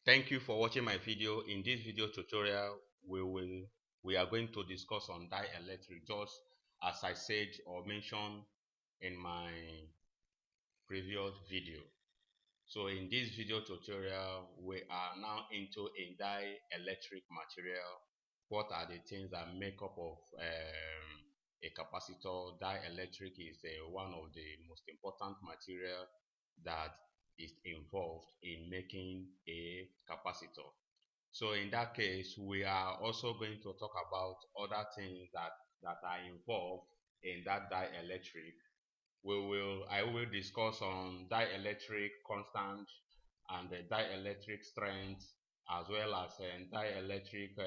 Thank you for watching my video. In this video tutorial, we are going to discuss on dielectric, just as I said or mentioned in my previous video. So in this video tutorial, we are now into a dielectric material. What are the things that make up of a capacitor? Dielectric is one of the most important material that is involved in making a capacitor. So in that case, we are also going to talk about other things that are involved in that dielectric. I will discuss on dielectric constant and the dielectric strength, as well as dielectric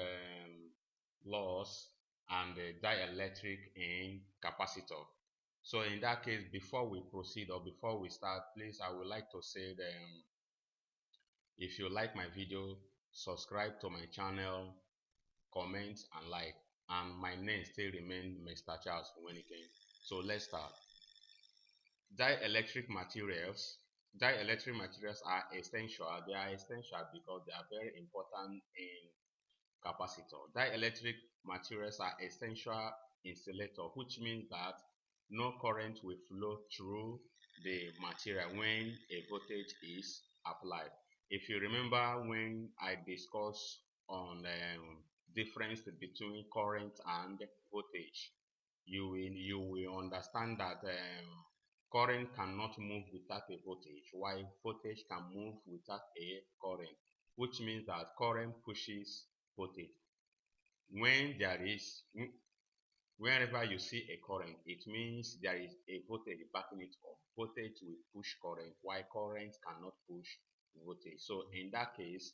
loss and the dielectric in capacitor. So in that case, before we proceed or before we start, please, I would like to say that if you like my video, subscribe to my channel, comment and like. And my name still remains Mr. Charles Wenike. So let's start. Dielectric materials. Dielectric materials are essential. They are essential because they are very important in capacitor. Dielectric materials are essential insulator, which means that no current will flow through the material when a voltage is applied. If you remember when I discussed on difference between current and voltage, you will understand that current cannot move without a voltage, while voltage can move without a current, which means that current pushes voltage. When there is, wherever you see a current, it means there is a voltage backing it up. Voltage will push current, while current cannot push voltage. So in that case,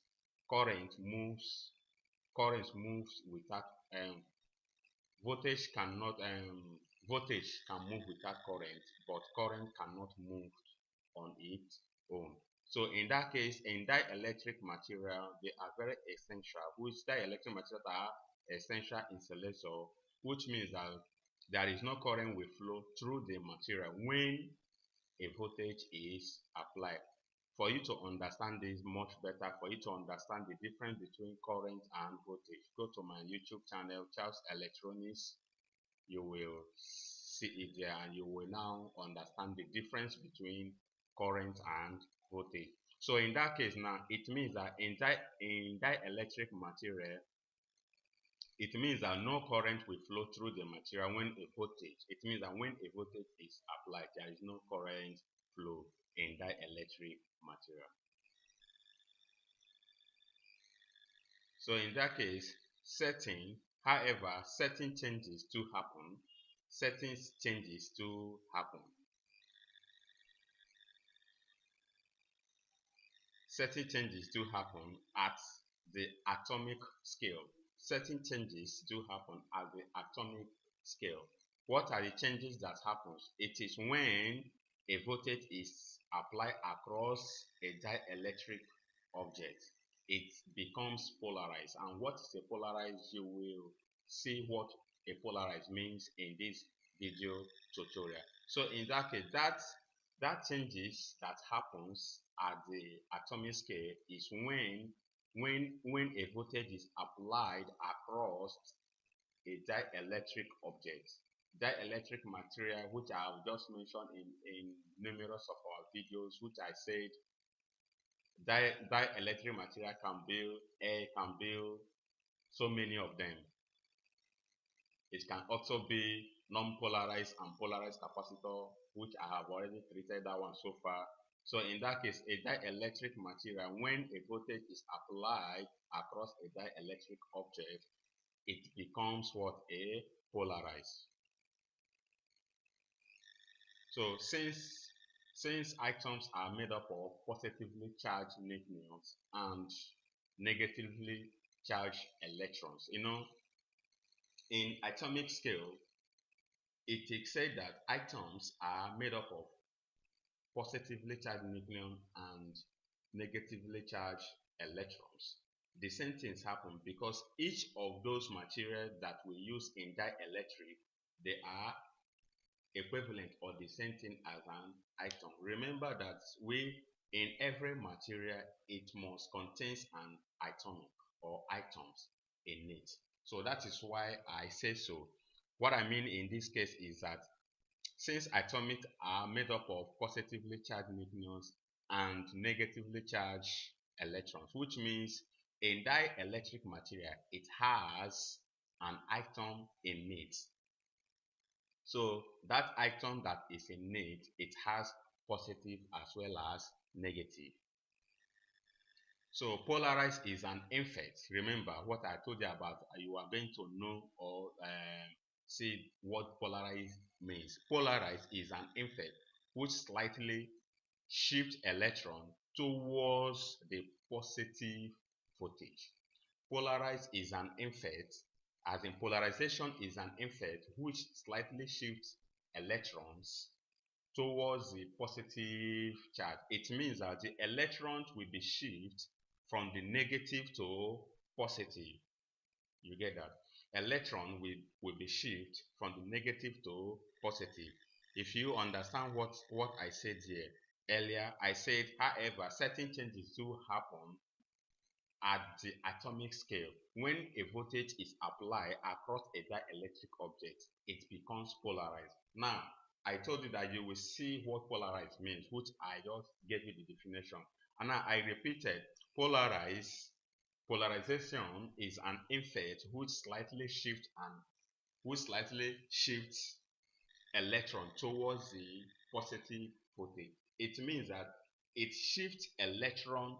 current moves without voltage cannot voltage can move without current, but current cannot move on its own. So in that case, in dielectric material, they are very essential, which dielectric materials are essential insulator, which means that there is no current will flow through the material when a voltage is applied. For you to understand this much better, for you to understand the difference between current and voltage, go to my YouTube channel, Charles Electronics. You will see it there and you will now understand the difference between current and voltage. So in that case now, it means that in dielectric material, it means that no current will flow through the material when a voltage. It means that when a voltage is applied, there is no current flow in dielectric material. So in that case, however, certain changes do happen. Certain changes do happen. Certain changes do happen at the atomic scale. Certain changes do happen at the atomic scale. What are the changes that happens? It is when a voltage is applied across a dielectric object. It becomes polarized. And what is a polarized? You will see what a polarized means in this video tutorial. So in that case, that changes that happens at the atomic scale is when a voltage is applied across a dielectric object. Dielectric material, which I have just mentioned in numerous of our videos, which I said dielectric material can build so many of them. It can also be non-polarized and polarized capacitor, which I have already treated that one so far. So in that case, a dielectric material, when a voltage is applied across a dielectric object, it becomes what? A polarized. So since atoms are made up of positively charged nucleons and negatively charged electrons, in atomic scale, it is said that atoms are made up of positively charged nucleon and negatively charged electrons. The same things happen because each of those materials that we use in dielectric, they are equivalent or the same thing as an atom. Remember that we in every material, it must contain an atomic or atoms in it. So that is why I say so. What I mean in this case is that since atomic are made up of positively charged neutrons and negatively charged electrons, which means in dielectric material, it has an atom in it. So that atom that is in it has positive as well as negative. So polarized is an inverse. Remember what I told you about. You are going to know or see what polarized means. Polarized is an inverse which slightly shifts electron towards the positive voltage. Polarized is an inverse, as in polarization is an inverse which slightly shifts electrons towards the positive charge. It means that the electrons will be shifted from the negative to positive. You get that? Electron will be shifted from the negative to positive. If you understand what I said here earlier, I said, however, certain changes do happen at the atomic scale. When a voltage is applied across a dielectric object, it becomes polarized. Now, I told you that you will see what polarized means, which I just gave you the definition. And now I repeated, polarization is an effect which slightly shifts electron towards the positive voltage. It means that it shifts electron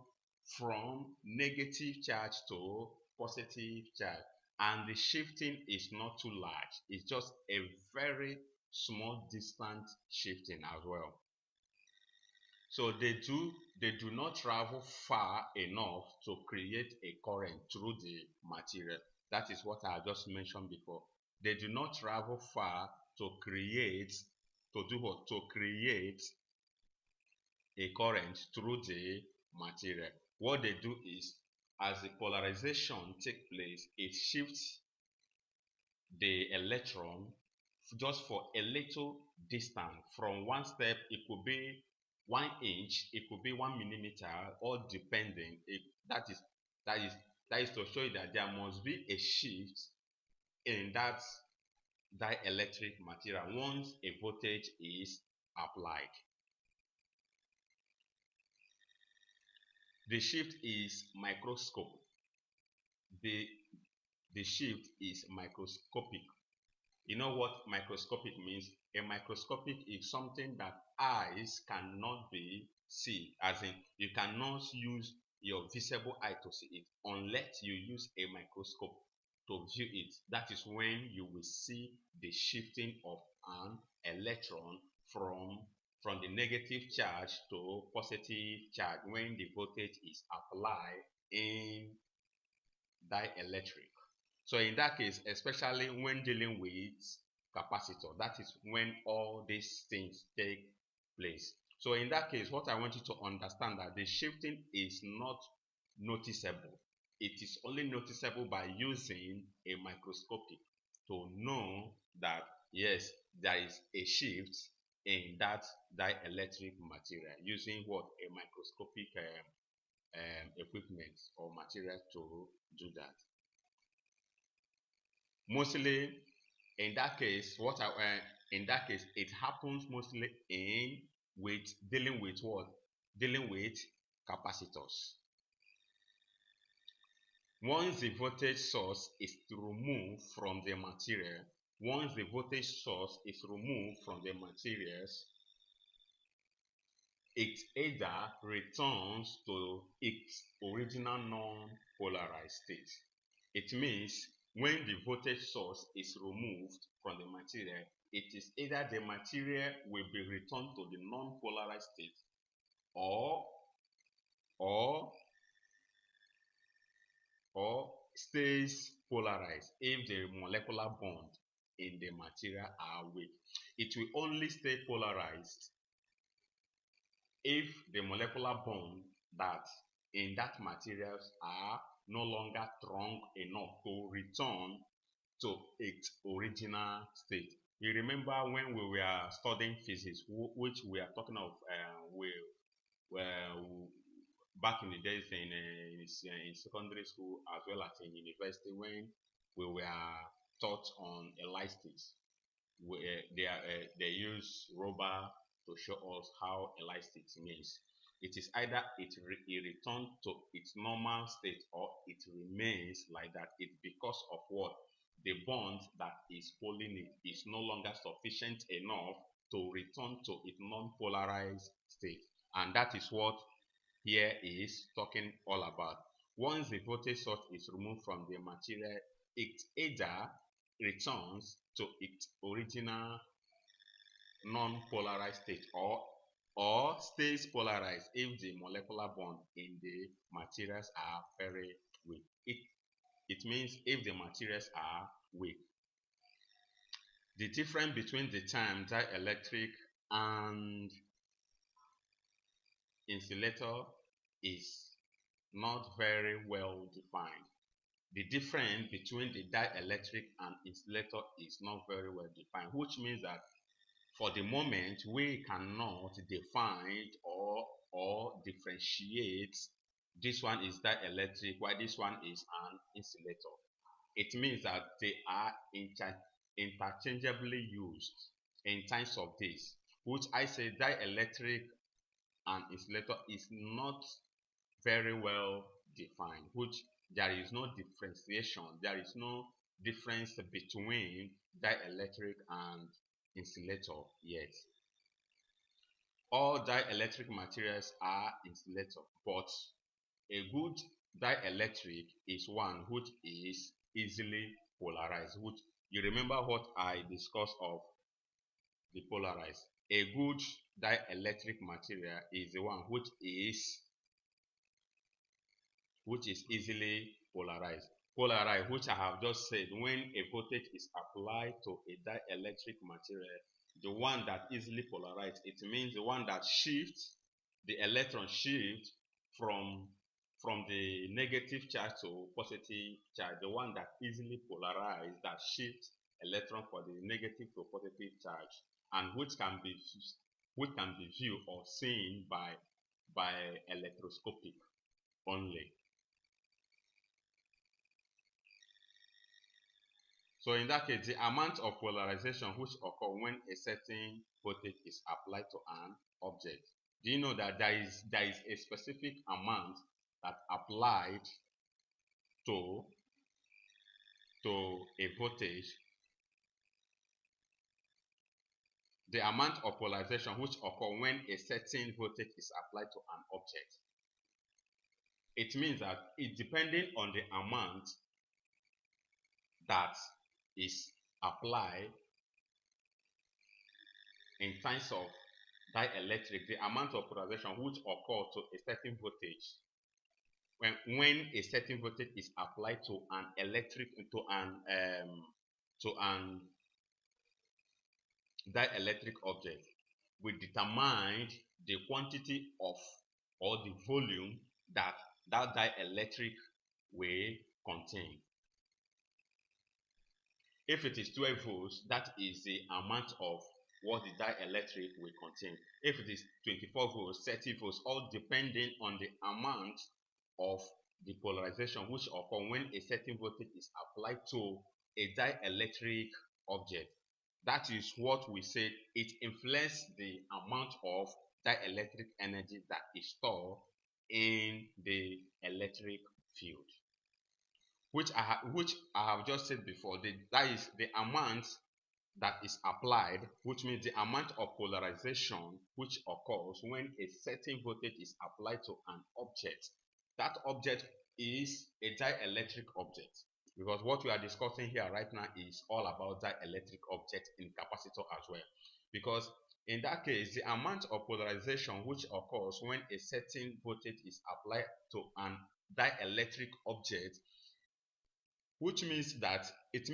from negative charge to positive charge, and the shifting is not too large. It's just a very small distant shifting as well. So they do not travel far enough to create a current through the material. That is what I just mentioned before. They do not travel far to create a current through the material. What they do is, as the polarization takes place, it shifts the electron just for a little distance from one step. It could be 1 inch, it could be 1 millimeter, all depending. That is to show you that there must be a shift in that dielectric material once a voltage is applied. The shift is microscopic. The shift is microscopic. You know what microscopic means? A microscopic is something that eyes cannot be seen, as in you cannot use your visible eye to see it unless you use a microscope to view it. That is when you will see the shifting of an electron from the negative charge to positive charge when the voltage is applied in dielectric. So in that case, especially when dealing with capacitor, that is when all these things take place. So in that case, what I want you to understand that the shifting is not noticeable. It is only noticeable by using a microscope to know that yes, there is a shift in that dielectric material using what a microscopic equipment or material to do that. Mostly in that case, in that case it happens mostly in dealing with what? Dealing with capacitors. Once the voltage source is removed from the material, it either returns to its original non-polarized state. It means when the voltage source is removed from the material, it is either the material will be returned to the non-polarized state or stays polarized if the molecular bond in the material are weak. It will only stay polarized if the molecular bond that in that materials are no longer strong enough to return to its original state. You remember when we were studying physics, which we are talking of, we back in the days in secondary school as well as in university when we were taught on elastics. They use rubber to show us how elastics means. It is either it returns to its normal state or it remains like that. It's because of what? The bond that is holding it is no longer sufficient enough to return to its non-polarized state. And that is what here is talking all about. Once the voltage source is removed from the material, it either returns to its original non-polarized state or stays polarized if the molecular bond in the materials are very weak. It means if the materials are weak. The difference between the term dielectric and insulator is not very well defined. The difference between the dielectric and insulator is not very well defined, which means that for the moment we cannot define or differentiate this one is dielectric while this one is an insulator. It means that they are interchangeably used in terms of this, which I say dielectric and insulator is not very well defined, which there is no differentiation, there is no difference between dielectric and insulator yet. All dielectric materials are insulator, but a good dielectric is one which is easily polarized, which you remember what I discussed of the polarized. A good dielectric material is the one which is easily polarized. Polarized, which I have just said, when a voltage is applied to a dielectric material, the one that easily polarized, it means the one that shifts, the electron shift from the negative charge to positive charge, the one that easily polarized, that shifts electron from the negative to positive charge, and which can be viewed or seen by electroscopic only. So in that case, the amount of polarization which occurs when a certain voltage is applied to an object. Do you know that there is a specific amount that applied to a voltage? The amount of polarization which occurs when a certain voltage is applied to an object. It means that it depending on the amount that is applied in terms of dielectric, the amount of polarization which occurs to a certain voltage when a certain voltage is applied to an dielectric object will determine the quantity of or the volume that dielectric will contain. If it is 12 volts, that is the amount of what the dielectric will contain. If it is 24 volts, 30 volts, all depending on the amount of the polarization which occurs when a certain voltage is applied to a dielectric object. That is what we say it influences the amount of dielectric energy that is stored in the electric field. Which I have just said before, that is the amount that is applied, which means the amount of polarization which occurs when a certain voltage is applied to an object. That object is a dielectric object, because what we are discussing here right now is all about dielectric objects in capacitor as well. Because in that case, the amount of polarization which occurs when a certain voltage is applied to an dielectric object, which means that it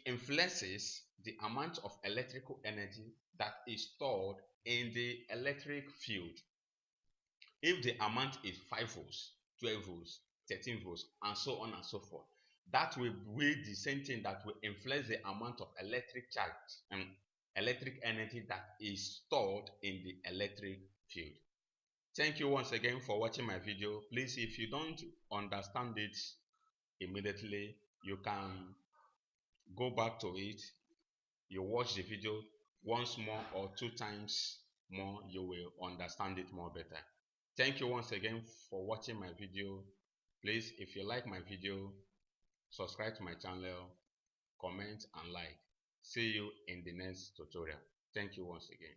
influences the amount of electrical energy that is stored in the electric field. If the amount is 5 volts, 12 volts, 13 volts, and so on and so forth, that will be the same thing that will influence the amount of electric charge and electric energy that is stored in the electric field. Thank you once again for watching my video. Please, if you don't understand it immediately, you can go back to it. You watch the video once more or 2 times more, you will understand it more better. Thank you once again for watching my video. Please, if you like my video, subscribe to my channel, comment and like. See you in the next tutorial. Thank you once again.